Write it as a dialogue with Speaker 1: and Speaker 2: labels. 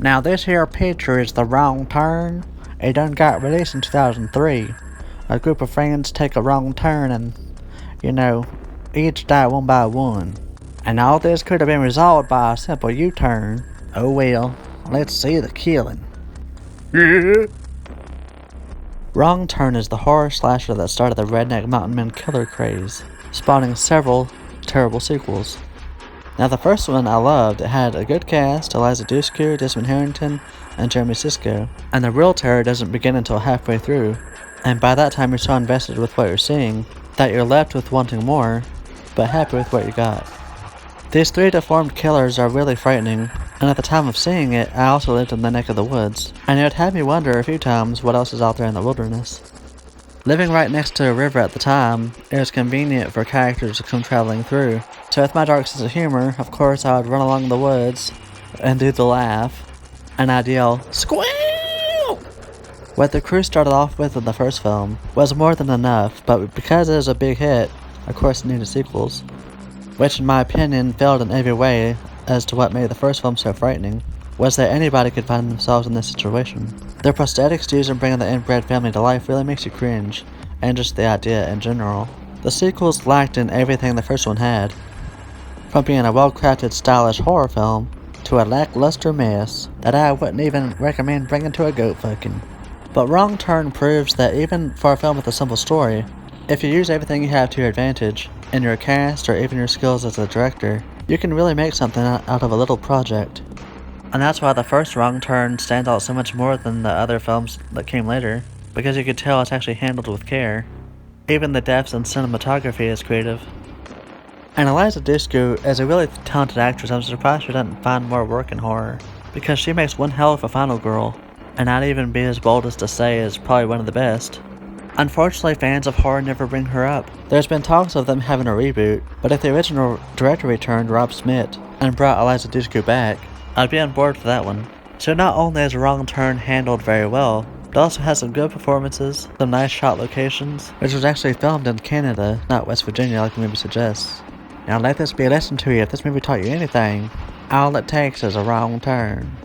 Speaker 1: Now this here picture is The Wrong Turn. It done got released in 2003. A group of friends take a wrong turn and, each die one by one. And all this could have been resolved by a simple U-turn. Oh well, let's see the killing. Wrong Turn is the horror slasher that started the Redneck Mountain Men killer craze, spawning several terrible sequels. Now the first one I loved. It had a good cast: Eliza Dushku, Desmond Harrington, and Jeremy Sisko. And the real terror doesn't begin until halfway through, and by that time you're so invested with what you're seeing that you're left with wanting more, but happy with what you got. These three deformed killers are really frightening, and at the time of seeing it, I also lived in the neck of the woods, and it would have me wonder a few times what else is out there in the wilderness. Living right next to a river at the time, it was convenient for characters to come traveling through, so with my dark sense of humor, of course I would run along the woods and do the laugh, and I'd yell, "Squeal!" What the crew started off with in the first film was more than enough, but because it was a big hit, of course it needed sequels, which in my opinion failed in every way. As to what made the first film so frightening was that anybody could find themselves in this situation. The prosthetics used in bringing the inbred family to life really makes you cringe, and just the idea in general. The sequels lacked in everything the first one had, from being a well-crafted, stylish horror film to a lackluster mess that I wouldn't even recommend bringing to a goat fucking. But Wrong Turn proves that even for a film with a simple story, if you use everything you have to your advantage, in your cast or even your skills as a director, you can really make something out of a little project. And that's why the first Wrong Turn stands out so much more than the other films that came later, because you could tell it's actually handled with care. Even the deaths and cinematography is creative. And Eliza Dushku is a really talented actress. I'm surprised she doesn't find more work in horror, because she makes one hell of a final girl, and I'd even be as bold as to say is probably one of the best. Unfortunately, fans of horror never bring her up. There's been talks of them having a reboot, but if the original director returned, Rob Schmidt, and brought Eliza Dushku back, I'd be on board for that one. So not only is Wrong Turn handled very well, but also has some good performances, some nice shot locations, which was actually filmed in Canada, not West Virginia like the movie suggests. Now let this be a lesson to you. If this movie taught you anything, all it takes is a wrong turn.